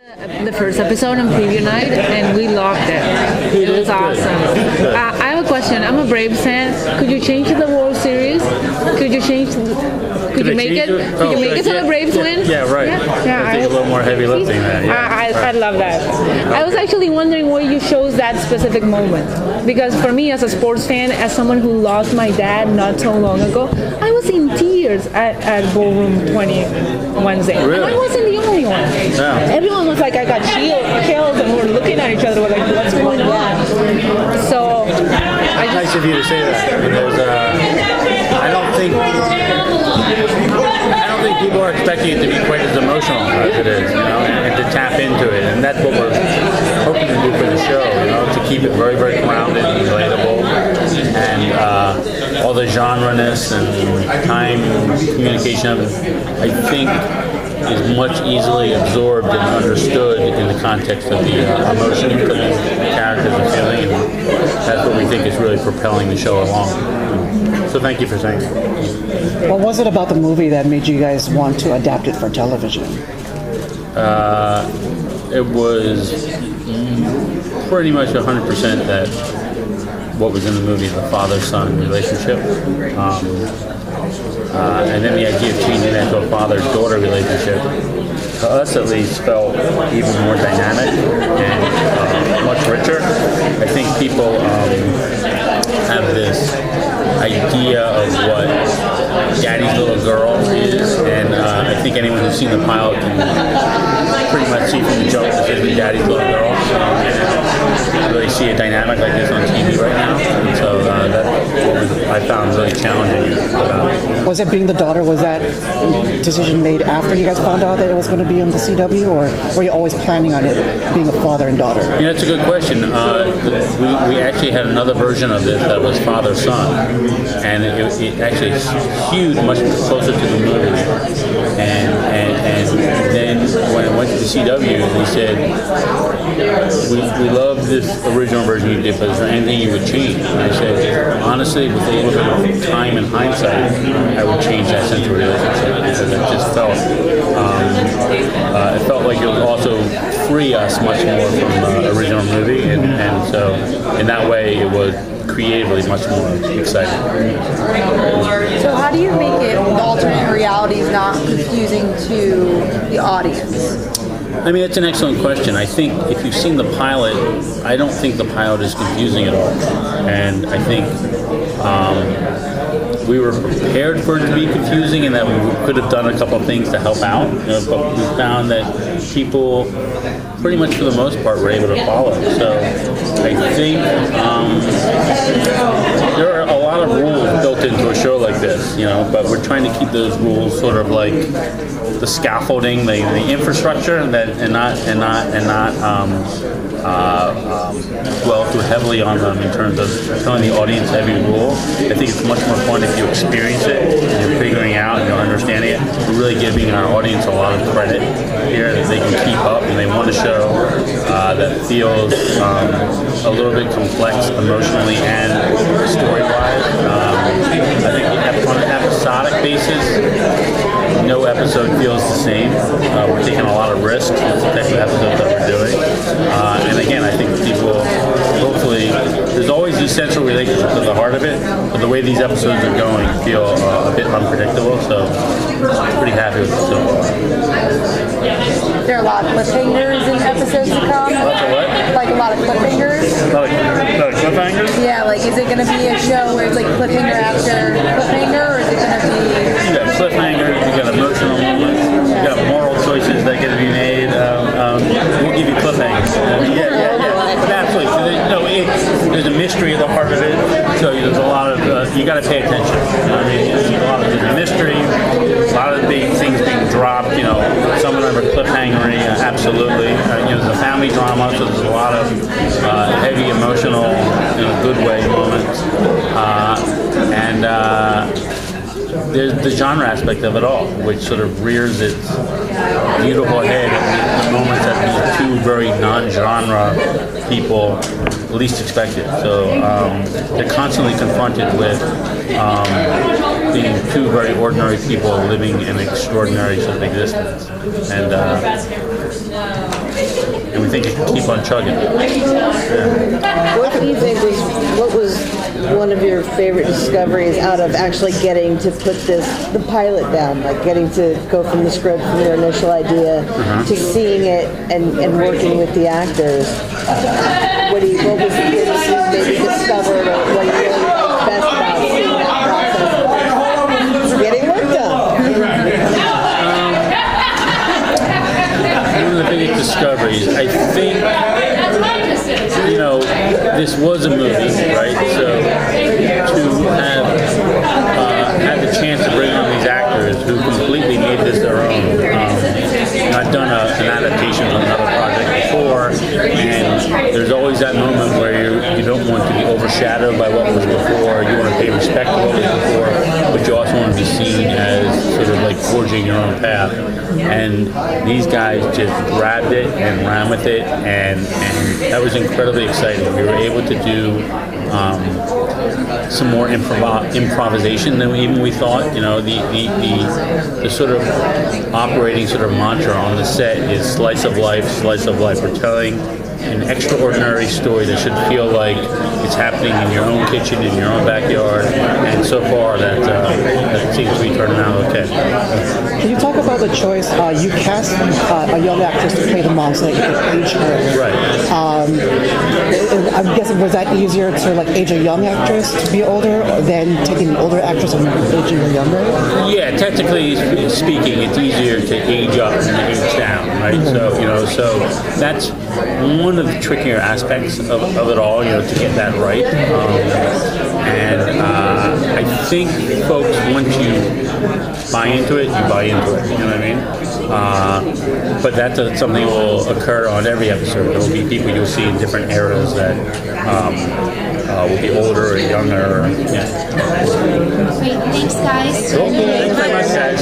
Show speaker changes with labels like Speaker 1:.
Speaker 1: The first episode on preview night, and we loved it. It was awesome. I have a question. I'm a Braves fan. Could you change the World Series? Could you change? Could you make it? Could you make it so the Braves win?
Speaker 2: Yeah, right.
Speaker 1: Yeah,
Speaker 2: I think a little more heavy lifting there.
Speaker 1: I love that. I was actually wondering why you chose that specific moment, because for me as a sports fan, as someone who lost my dad not so long ago, I was in tears at Ballroom 20 Wednesday.
Speaker 2: Really?
Speaker 1: And I wasn't the only one.
Speaker 2: Yeah.
Speaker 1: Everyone was like, I got chills, and we were looking at each other, we're like, what's going on? So,
Speaker 2: Nice of you to say that. I don't think people are expecting it to be quite as emotional as it is, and to tap into it, and that's what we're hoping to do for the show, to keep it very, very grounded and relatable, and all the genre-ness and time communication, I think, is much easily absorbed and understood in the context of the emotion that the characters are feeling, and that's what we think is really propelling the show along. So thank you for saying that.
Speaker 3: What was it about the movie that made you guys want to adapt it for television?
Speaker 2: It was pretty much 100% that what was in the movie, the father-son relationship. And then the idea of changing that to a father-daughter relationship, to us at least, felt even more dynamic and much richer. I think people have this idea of what Daddy's Little Girl is, and I think anyone who's seen the pilot can pretty much see from the jump that this is Daddy's Little Girl. You really see a dynamic like this on TV right now, and so that's what I found really challenging about it.
Speaker 3: Was it being the daughter, was that decision made after you guys found out that it was going to be on the CW, or were you always planning on it being a father and daughter?
Speaker 2: That's a good question. We actually had another version of this that was father-son, and it actually skewed much closer to the movie. And then when I went to the CW, they said, we love this original version you did, but is there anything you would change? And I said, honestly, with a little bit of time and hindsight, I would change that central relationship, because it just felt, it felt like it would also free us much more from the original movie, and so in that way it was creatively much more exciting.
Speaker 4: So how do you make it, the alternate realities, not confusing to the audience?
Speaker 2: I mean, it's an excellent question. I think if you've seen the pilot, I don't think the pilot is confusing at all. And I think we were prepared for it to be confusing, and that we could have done a couple of things to help out, but we found that people, pretty much for the most part, were able to follow. So I think there are a lot of rules built into a show like this, but we're trying to keep those rules sort of like the scaffolding, the infrastructure, and not dwell too heavily on them in terms of telling the audience every rule. I think it's much more fun if you experience it and you're figuring out and you're understanding it. We're really giving our audience a lot of credit here that they can keep up, and they want a show that feels a little bit complex emotionally and story-wise. I think on an episodic basis, no episode feels the same. We're taking a lot of risks with the type of episodes that we're doing. And again, I think people, hopefully, there's always these central relationships at the heart of it, but the way these episodes are going feel a bit unpredictable, so I'm pretty happy with it so far.
Speaker 4: There are a lot of cliffhangers in episodes to come.
Speaker 2: Lots of what?
Speaker 4: Like a lot of cliffhangers.
Speaker 2: A lot of cliffhangers?
Speaker 4: Yeah, like is it going to be a show where it's like cliffhanger after cliffhanger, or is it going to be...
Speaker 2: You got cliffhangers, you got emotional moments, you got moral choices that get to be made. We'll give you cliffhangers. Yeah. But absolutely. So there's a mystery at the heart of it, so there's a lot of, you got to pay attention. There's a mystery, a lot of big things being dropped, some of them are cliffhangery, absolutely. There's a family drama, so there's a lot of heavy emotional, good way moments. And there's the genre aspect of it all, which sort of rears its beautiful head at the moments that these two very non-genre people least expect it. So they're constantly confronted with being two very ordinary people living an extraordinary sort of existence, and we think it can keep on chugging. Yeah.
Speaker 5: What do you think what was one of your favorite discoveries out of actually getting to put the pilot down, like getting to go from the script, from your initial idea, to seeing it and working with the actors? What was the thing you maybe discovered, or what you really liked best about seeing that process? Getting work done.
Speaker 2: One of the biggest discoveries, I think, this was a movie, right? So to have had the chance to bring on these actors who completely made this their own. I've done an adaptation on another project before, and there's always that moment where you don't want to be overshadowed by what was before. You want to pay respect to what was before, but you also want to be seen as sort of like forging your own path. And these guys just grabbed it and ran with it, and that was incredibly exciting. We were able to do some more improvisation than we thought. The sort of operating sort of mantra on the set is slice of life, slice of life. We're telling an extraordinary story that should feel like it's happening in your own kitchen, in your own backyard, and so far that seems to be turning out okay.
Speaker 3: Can you talk about the choice? You cast a young actress to play the mom so that you could age her.
Speaker 2: Right.
Speaker 3: I'm guessing, was that easier to like age a young actress to be older than taking an older actress and aging her younger?
Speaker 2: Yeah, technically speaking, it's easier to age up than to age down, right? Mm-hmm. So that's one of the trickier aspects of it all, to get that right. I think folks, once you buy into it, you buy into it. You know what I mean? But that's something that will occur on every episode. There will be people you'll see in different eras that will be older or younger. Yeah.
Speaker 6: Great, thanks guys.
Speaker 2: Cool. Thanks very much, guys.